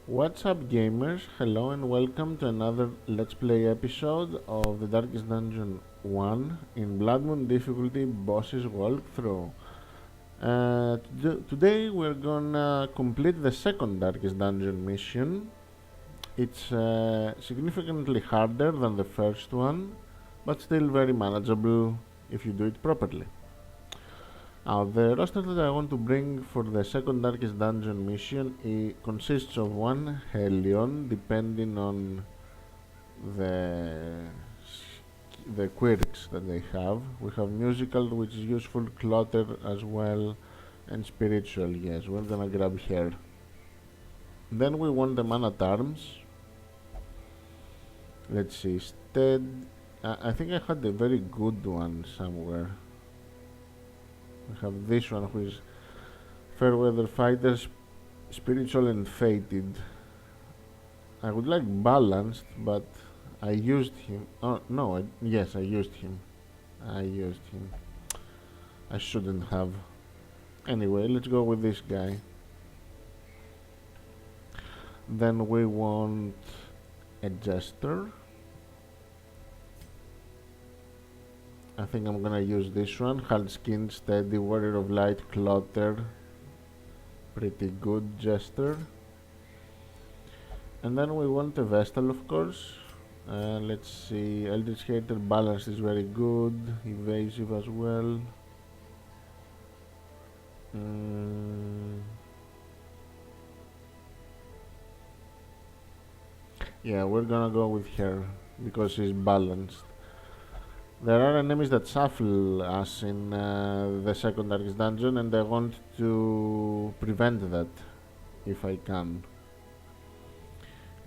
What's up, gamers? Hello and welcome to another Let's Play episode of the Darkest Dungeon 1 in Bloodmoon difficulty bosses walkthrough. Today we're gonna complete the second Darkest Dungeon mission. It's significantly harder than the first one, but still very manageable if you do it properly. Now, the roster that I want to bring for the second Darkest Dungeon mission consists of one Hellion, depending on the the quirks that they have. We have musical, which is useful, clutter as well, and spiritual. Yes, we're gonna grab here. Then we want the man at arms. Let's see. I think I had a very good one somewhere. We have this one, who is Fairweather Fighter, spiritual and fated. I would like balanced, but I used him. Oh no! Yes, I used him. I shouldn't have. Anyway, let's go with this guy. Then we want a jester. I think I'm gonna use this one. Hard skin, steady, warrior of light, clutter. Pretty good jester. And then we want a vestal, of course. Let's see. Eldritch Hater balance is very good. Evasive as well. Yeah, we're gonna go with her because she's balanced. There are enemies that shuffle us in the second Darkest Dungeon, and I want to prevent that if I can.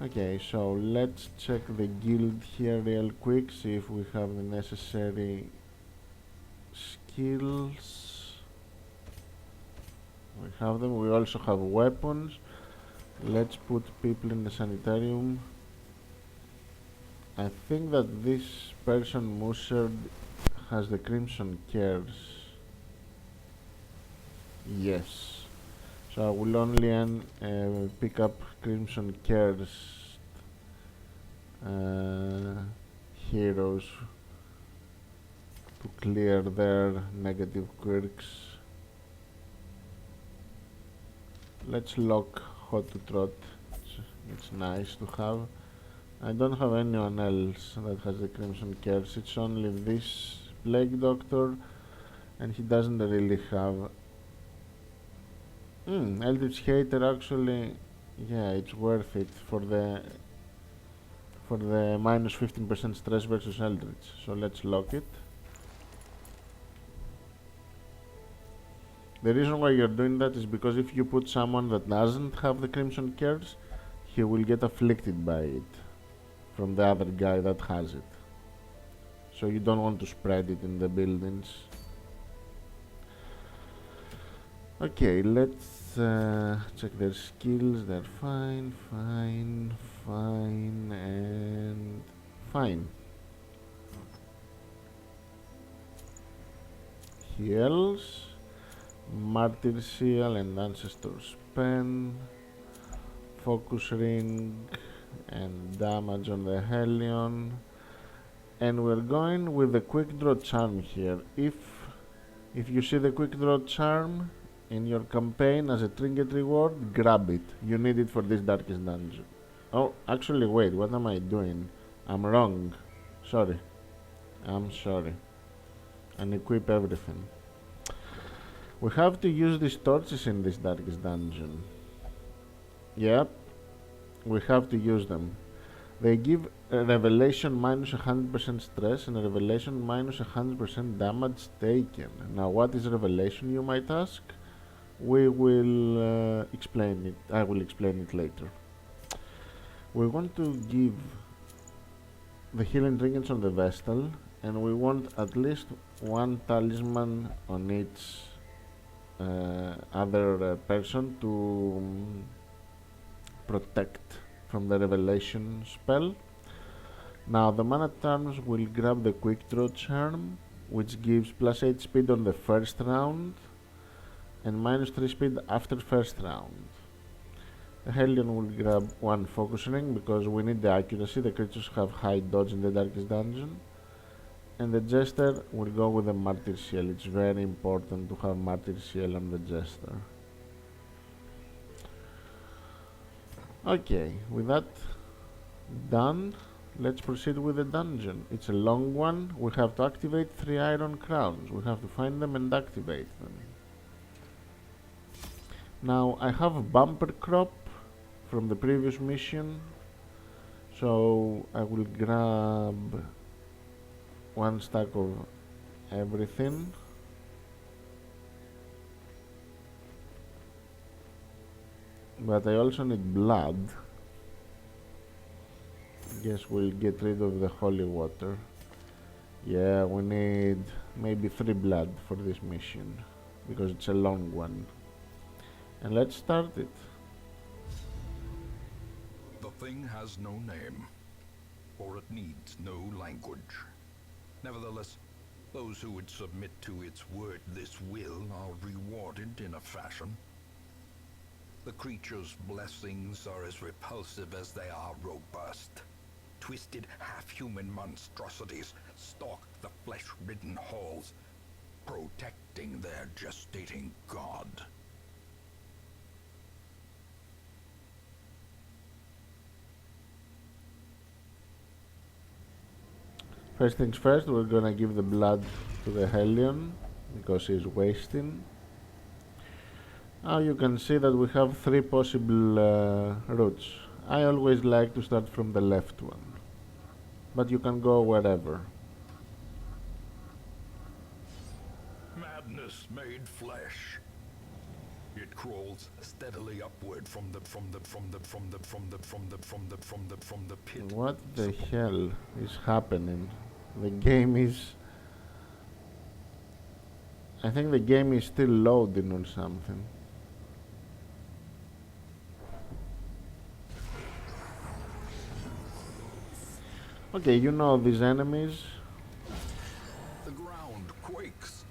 Okay, so let's check the guild here real quick, see if we have the necessary skills. We have them. We also have weapons. Let's put people in the sanitarium. I think that this person, Musard, has the Crimson Cares. Yes. So I will only pick up Crimson Cares heroes to clear their negative quirks. Let's lock Hot to Trot. It's nice to have. I don't have anyone else that has the Crimson Cares. It's only this Plague Doctor, and he doesn't really have. Eldritch Hater actually, yeah, it's worth it for the minus 15% stress versus Eldritch. So let's lock it. The reason why you're doing that is because if you put someone that doesn't have the Crimson Cares, he will get afflicted by it from the other guy that has it. So you don't want to spread it in the buildings. Okay, let's check their skills. They're fine, and fine. Heals, Martyr Seal and Ancestor's Pen, Focus Ring, and damage on the Hellion. And we're going with the Quick Draw Charm here. If you see the Quick Draw Charm in your campaign as a trinket reward, grab it. You need it for this Darkest Dungeon. Oh, actually, wait, what am I doing? I'm wrong. Sorry. I'm sorry. And equip everything. We have to use these torches in this Darkest Dungeon. Yep. We have to use them. They give a revelation minus 100% stress and a revelation minus 100% damage taken. Now, what is revelation, you might ask? We will explain it. I will explain it later. We want to give the healing trinkets on the Vestal, and we want at least one talisman on each other person to protect from the revelation spell. Now the man at arms will grab the quick draw charm, which gives plus 8 speed on the first round and minus 3 speed after first round. The Hellion will grab one focus ring because we need the accuracy. The creatures have high dodge in the darkest dungeon. And the Jester will go with the Martyr Seal. It's very important to have Martyr Seal on the Jester. Okay, with that done, let's proceed with the dungeon. It's a long one. We have to activate 3 iron crowns. We have to find them and activate them. Now I have a bumper crop from the previous mission, so I will grab 1 stack of everything. But I also need blood. Guess we'll get rid of the holy water. Yeah, we need maybe 3 blood for this mission because it's a long one. And let's start it. The thing has no name, or it needs no language. Nevertheless, those who would submit to its word, this will, are rewarded in a fashion. The creature's blessings are as repulsive as they are robust. Twisted, half-human monstrosities stalk the flesh-ridden halls, protecting their gestating god. First things first, we're gonna give the blood to the Hellion because he's wasting. Now you can see that we have 3 possible routes. I always like to start from the left one, but you can go wherever. Madness made flesh. It crawls steadily upward from the pit. What the hell is happening? The game is... I think the game is still loading or something. Okay, you know these enemies. The ground quakes.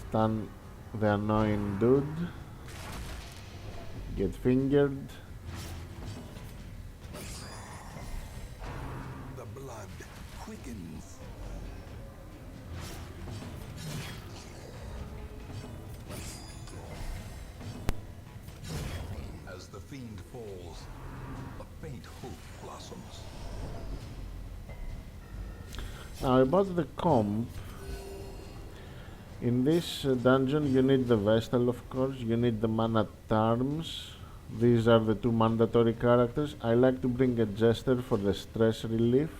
Stun the annoying dude. Get fingered. The blood quickens. As the fiend falls, a faint hope blossoms. Now about the comp. In this dungeon you need the Vestal, of course, you need the Man at Arms. These are the 2 mandatory characters. I like to bring a Jester for the stress relief,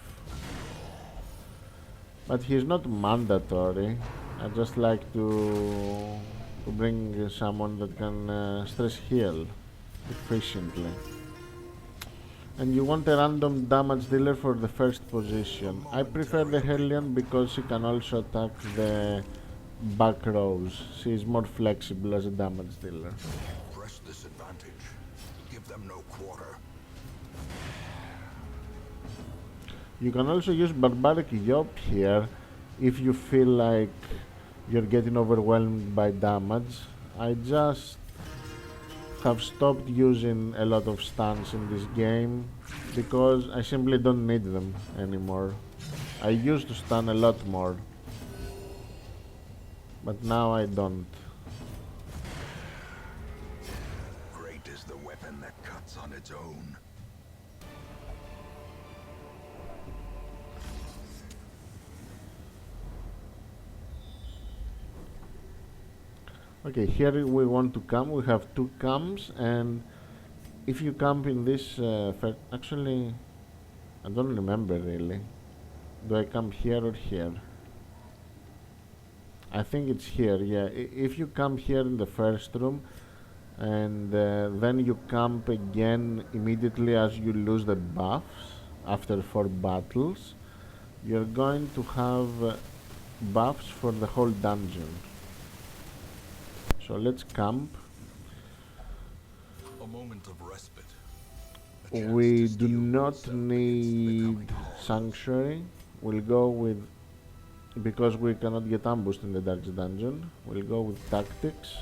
but he's not mandatory. I just like to bring someone that can stress heal efficiently. And you want a random damage dealer for the first position. I prefer the Hellion because she can also attack the back rows. She is more flexible as a damage dealer. Press this advantage. Give them no quarter. You can also use Barbaric Yop here if you feel like you're getting overwhelmed by damage. I just have stopped using a lot of stuns in this game because I simply don't need them anymore. I used to stun a lot more, but now I don't. Great is the weapon that cuts on its own. Okay, here we want to camp. We have 2 camps, and if you camp in this actually I don't remember really. Do I camp here or here? I think it's here, yeah. If you camp here in the first room and then you camp again immediately as you lose the buffs after 4 battles, you're going to have buffs for the whole dungeon. So let's camp. A moment of respite. We do not need Sanctuary. We'll go with because we cannot get ambushed in the darkest dungeon. We'll go with tactics.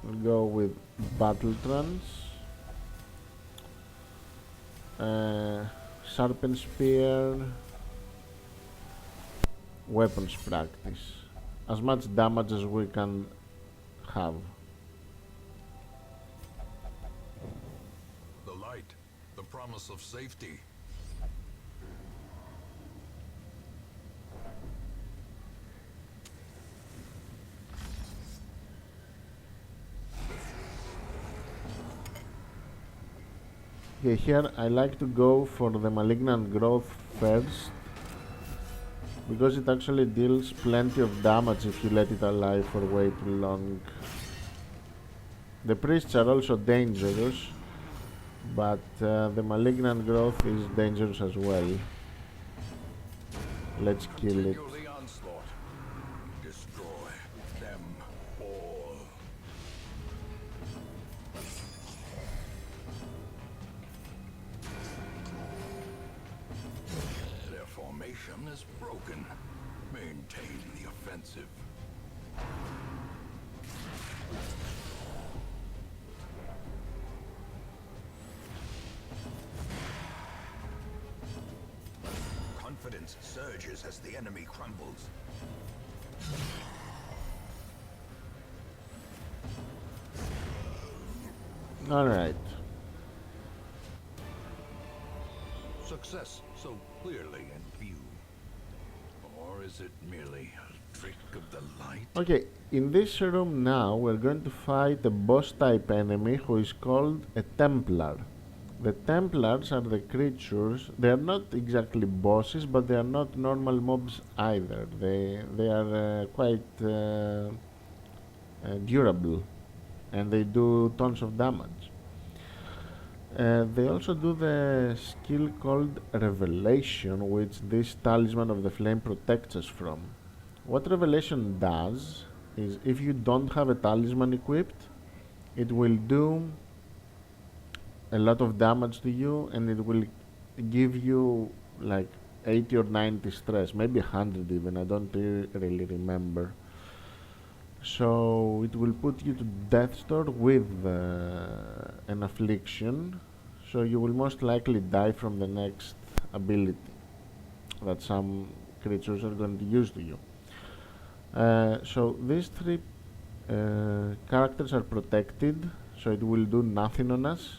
We'll go with battle trance, sharpen spear, weapons practice. As much damage as we can have. The light, the promise of safety. Okay, here I like to go for the malignant growth first, because it actually deals plenty of damage if you let it alive for way too long. The priests are also dangerous, but the malignant growth is dangerous as well. Let's kill it. Continue the onslaught. Destroy them all. Their formation is broken. Maintain the offensive. Confidence surges as the enemy crumbles. Alright. Success so clearly in view. Or is it merely a trick of the light? Okay, in this room now we're going to fight a boss type enemy who is called a Templar. The Templars are the creatures. They are not exactly bosses, but they are not normal mobs either. They are quite durable, and they do tons of damage. They also do the skill called Revelation, which this Talisman of the Flame protects us from. What Revelation does is, if you don't have a talisman equipped, it will do a lot of damage to you, and it will give you like 80 or 90 stress, maybe 100 even, I don't really remember. So it will put you to death's door with an affliction, so you will most likely die from the next ability that some creatures are going to use to you. So these three characters are protected, so it will do nothing on us.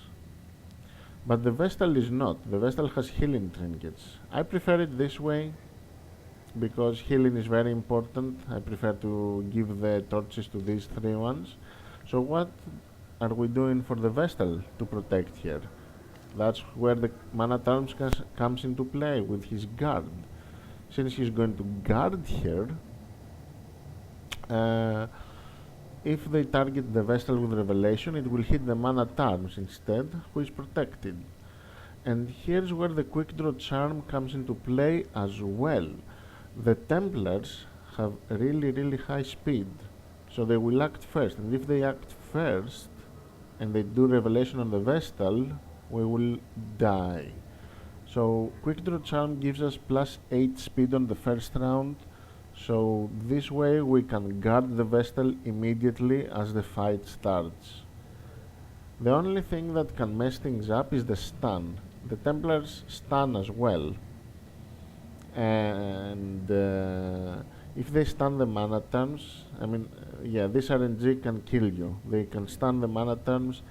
But the Vestal is not. The Vestal has healing trinkets. I prefer it this way because healing is very important. I prefer to give the torches to these three ones. So what are we doing for the Vestal to protect here? That's where the Mana Charms comes into play with his guard. Since he's going to guard here, if they target the Vestal with Revelation, it will hit the Mana Charms instead, who is protected. And here's where the Quick Draw Charm comes into play as well. The Templars have really high speed, so they will act first, and if they act first and they do Revelation on the Vestal, we will die. So Quick Draw Charm gives us +8 speed on the first round, so this way we can guard the Vestal immediately as the fight starts. The only thing that can mess things up is the stun. The Templars stun as well, and if they stun the Mana Charms, this RNG can kill you. They can stun the Mana Charms,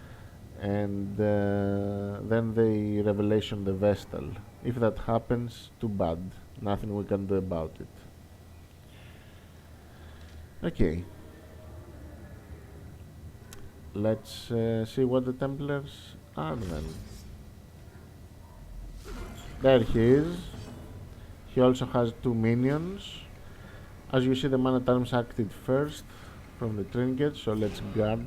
and then they Revelation the Vestal. If that happens, too bad. Nothing we can do about it. Okay, let's see what the Templars are then. There he is. He also has 2 minions. As you see, the Mana Charms acted first from the trinket, so let's guard.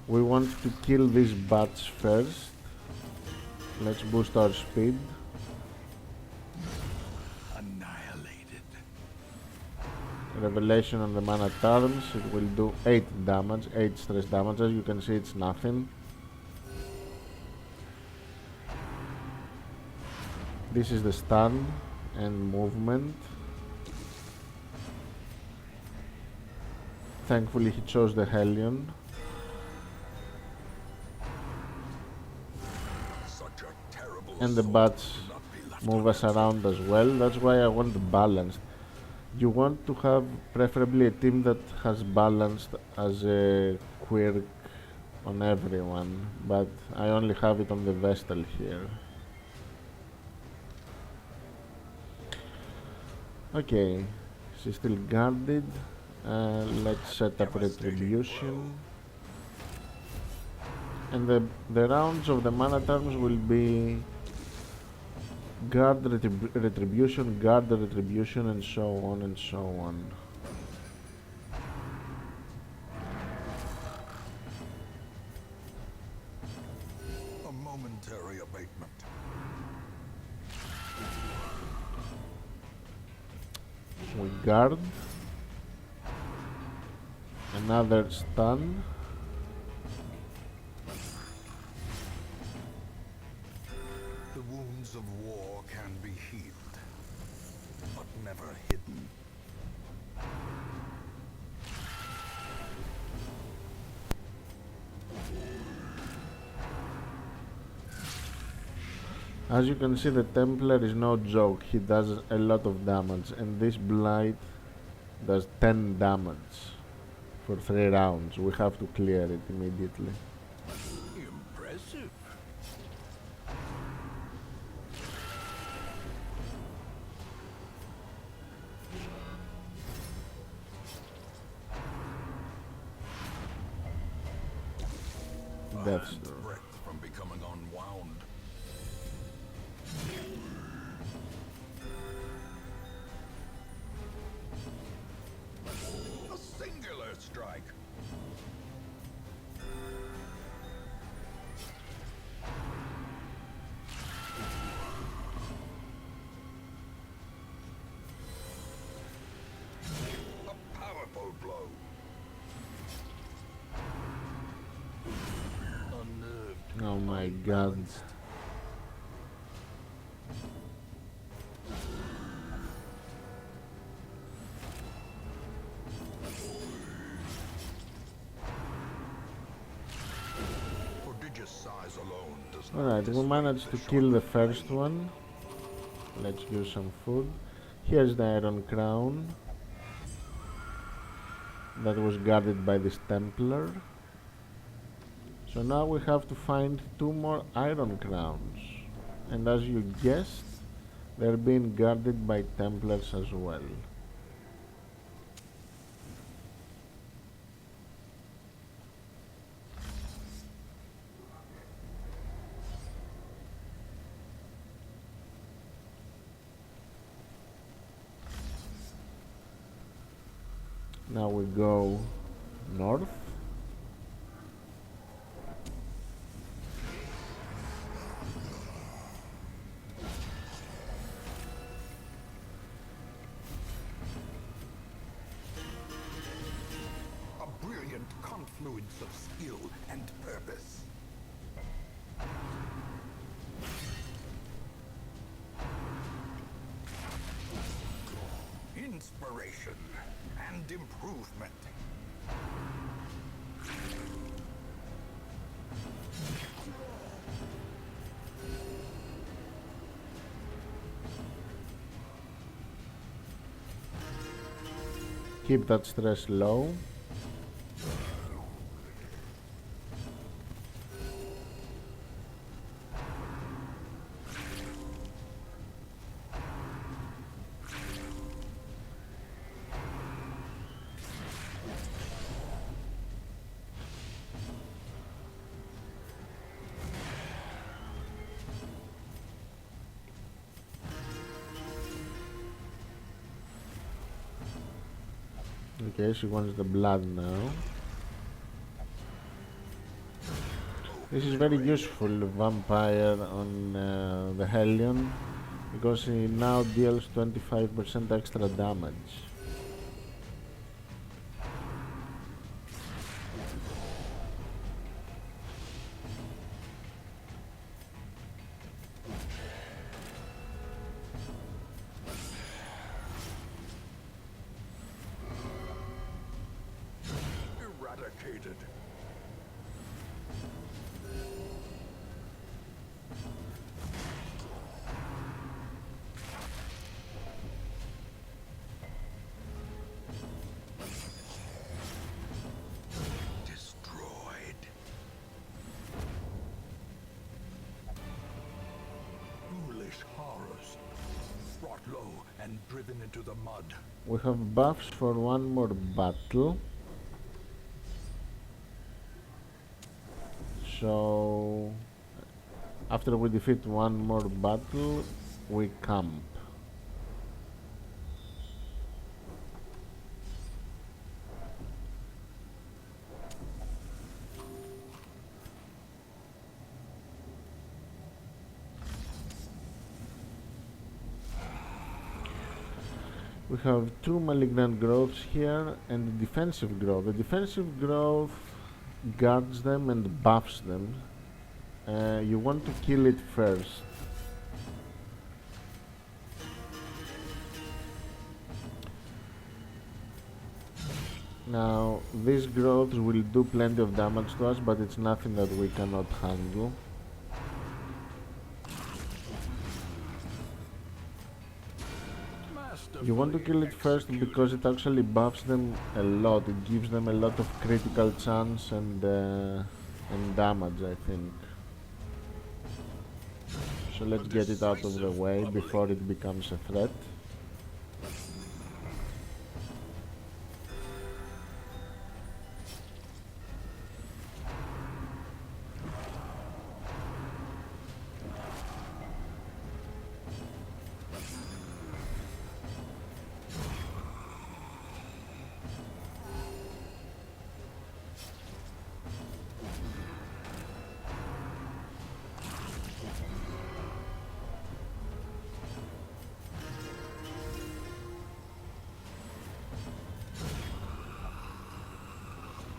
We want to kill these bats first. Let's boost our speed. Annihilated. Revelation on the Mana Charms. It will do 8 damage, 8 stress damage. As you can see, it's nothing. This is the stun and movement. Thankfully he chose the Hellion. And the bats move us around as well. That's why I want balanced. You want to have preferably a team that has balanced as a quirk on everyone, but I only have it on the Vestal here. Okay, she's still guarded. Let's set up Retribution. And the rounds of the mana terms will be guard, retribution, guard, retribution, and so on and so on. A momentary abatement. We guard. Another stun. The wounds of war can be healed, but never hidden. As you can see, the Templar is no joke. He does a lot of damage, and this Blight does 10 damage for 3 rounds. We have to clear it immediately. Impressive. Death's And Door. breath from becoming unwound. A singular strike. A powerful blow. Unnerved. Oh my god. Prodigious size alone does not Alright, we dissuade managed to the kill the short first one. Let's use some food. Here's the Iron Crown that was guarded by this Templar. So now we have to find 2 more Iron Crowns. And as you guessed, they're being guarded by Templars as well. Now we go north. A brilliant confluence of skill and purpose. Inspiration and improvement. Keep that stress low. Okay, she wants the blood now. This is very useful, Vampire on the Hellion, because he now deals 25% extra damage. eradicated. Destroyed. Ghoulish horrors, brought low and driven into the mud. We have buffs for one more battle. So after we defeat one more battle, we camp. We have two malignant growths here and a defensive growth. The defensive growth guards them and buffs them. You want to kill it first. Now, these growths will do plenty of damage to us, but it's nothing that we cannot handle. You want to kill it first because it actually buffs them a lot. It gives them a lot of critical chance and damage, I think. So let's get it out of the way before it becomes a threat.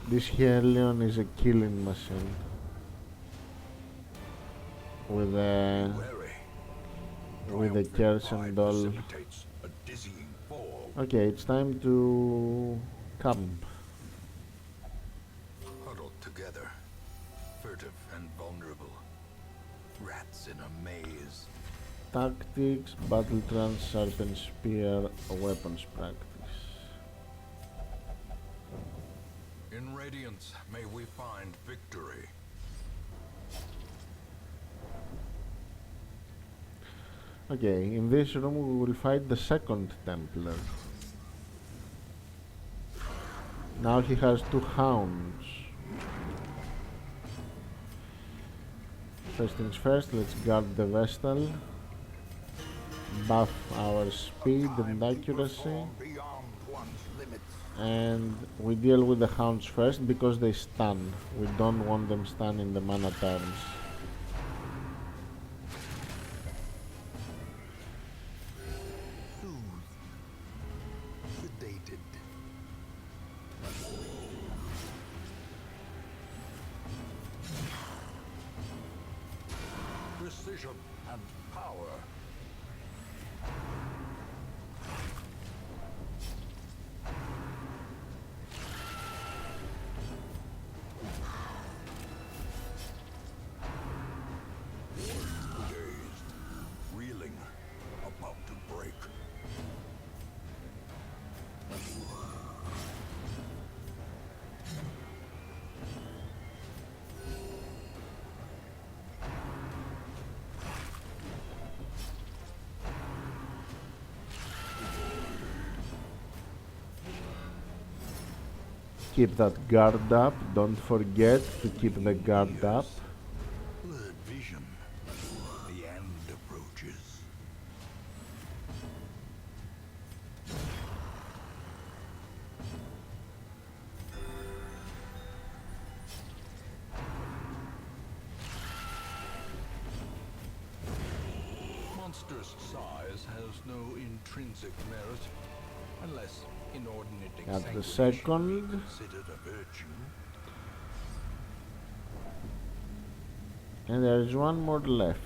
This Helion is a killing machine with a curse and all. Okay, it's time to camp. Huddled together, furtive and vulnerable, rats in a maze. Tactics, battle trance, serpent spear, weapons practice. In Radiance, may we find victory. Okay, in this room we will fight the second Templar. Now he has two hounds. First things first, let's guard the Vestal. Buff our speed and accuracy. And we deal with the hounds first because they stun. We don't want them stun in the mana turns. Sedated. Precision and power. Keep that guard up, don't forget to keep the guard up. Blurred vision. The end approaches. Monstrous size has no intrinsic merit, unless inordinate At the exsanguination second. be considered a virtue. And there is one more left.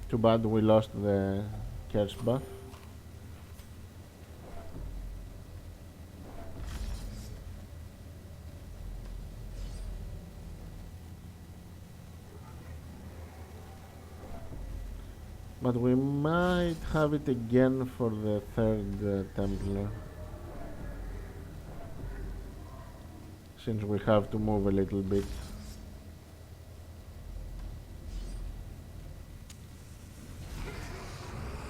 Too bad we lost the curse buff. But we might have it again for the third Templar, since we have to move a little bit.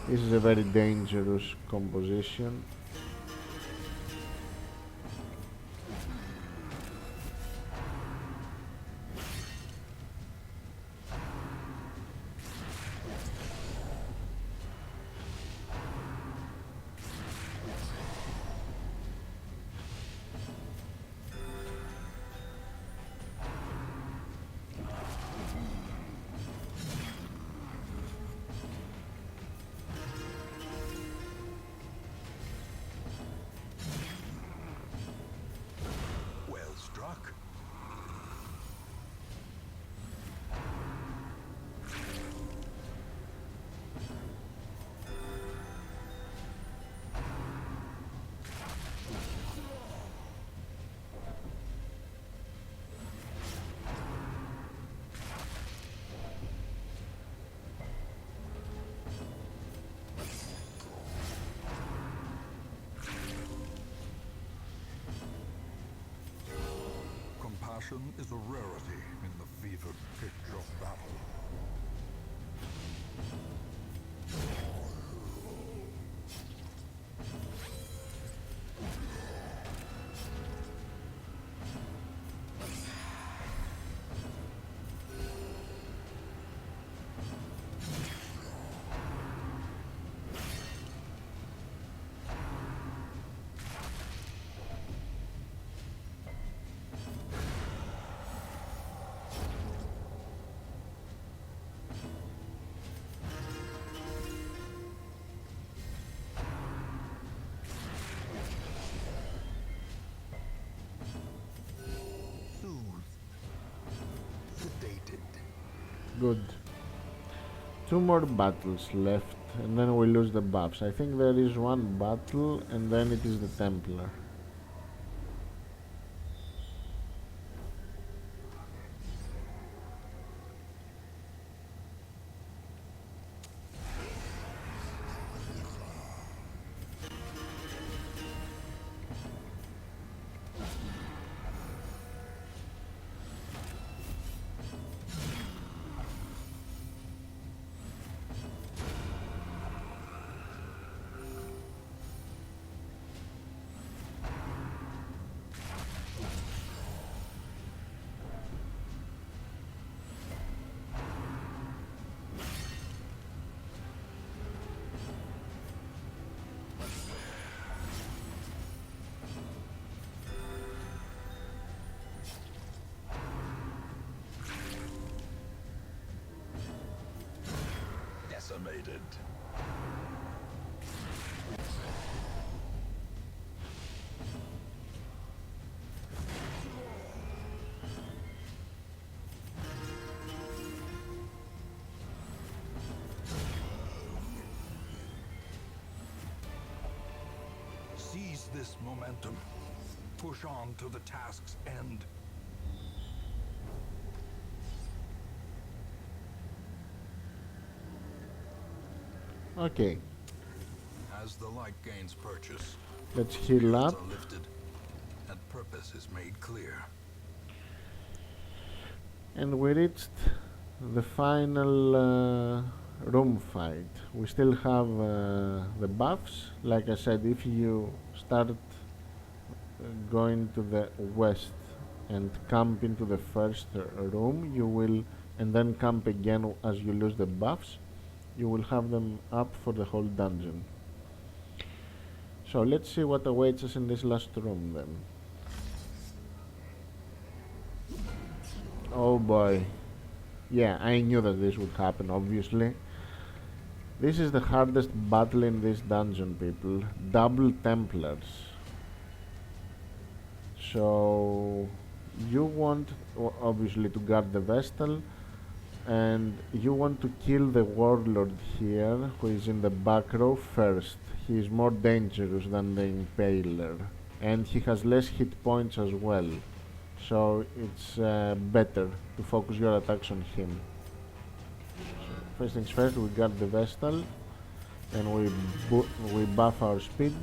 This is a very dangerous composition. Well struck. Compassion is a rarity in the fevered pitch of battle. Good. 2 more battles left, and then we lose the buffs. I think there is one battle, and then it is the Templar. Decimated. Seize this momentum. Push on to the task's end. Okay, As the light gains purchase, let's heal up. are lifted, and purpose is made clear. And we reached the final room fight. We still have the buffs. Like I said, if you start going to the west and camp into the first room, you will, and then camp again as you lose the buffs, you will have them up for the whole dungeon. So let's see what awaits us in this last room then. Oh boy. Yeah, I knew that this would happen, obviously. This is the hardest battle in this dungeon, people. Double Templars. So you want obviously to guard the Vestal, and you want to kill the warlord here, who is in the back row first. He is more dangerous than the Impaler, and he has less hit points as well, so it's better to focus your attacks on him. So First things first, we got the Vestal, and we buff our speed.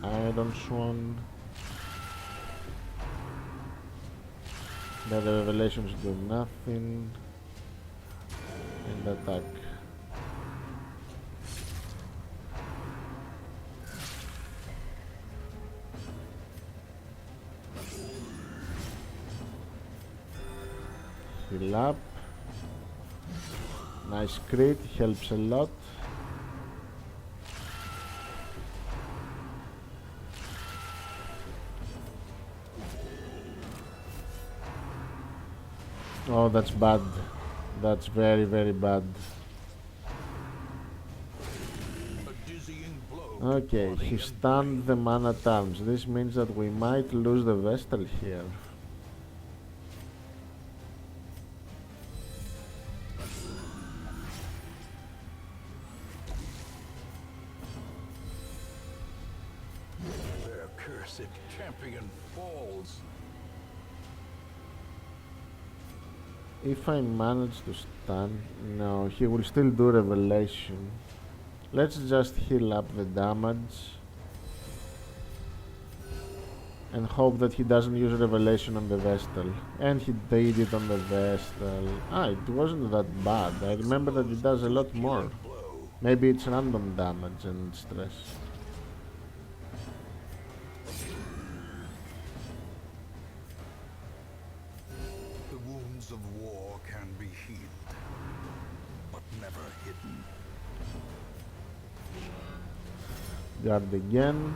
Iron Swan. The other revelations do nothing. And attack. Heal up. Nice crit, helps a lot. Oh, that's bad. That's very, very bad. Okay, he stunned the man at arms. This means that we might lose the Vestal here. Their cursed champion falls. If I manage to stun, no, he will still do revelation. Let's just heal up the damage and hope that he doesn't use revelation on the Vestal. And he did it on the Vestal. It wasn't that bad. I remember that it does a lot more. Maybe it's random damage and stress. The wounds of war can be healed, but never hidden. Guard again.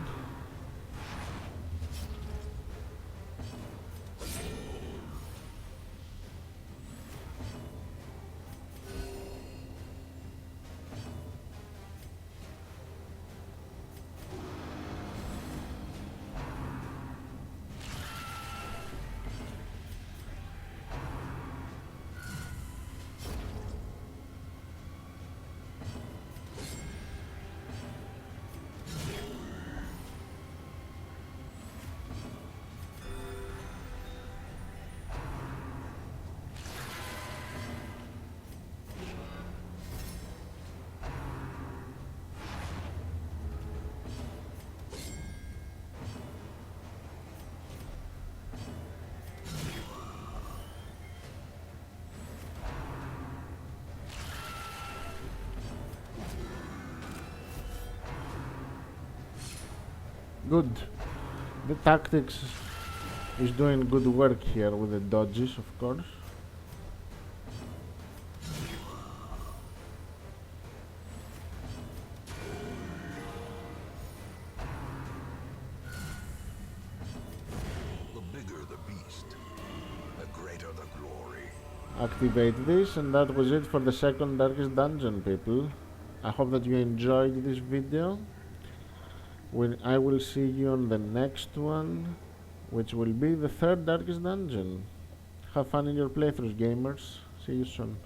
Good. The tactics is doing good work here with the dodges, of course. The bigger the beast, the greater the glory. Activate this, and that was it for the second darkest dungeon, people. I hope that you enjoyed this video. I will see you on the next one, which will be the third darkest dungeon. Have fun in your playthroughs, gamers. See you soon.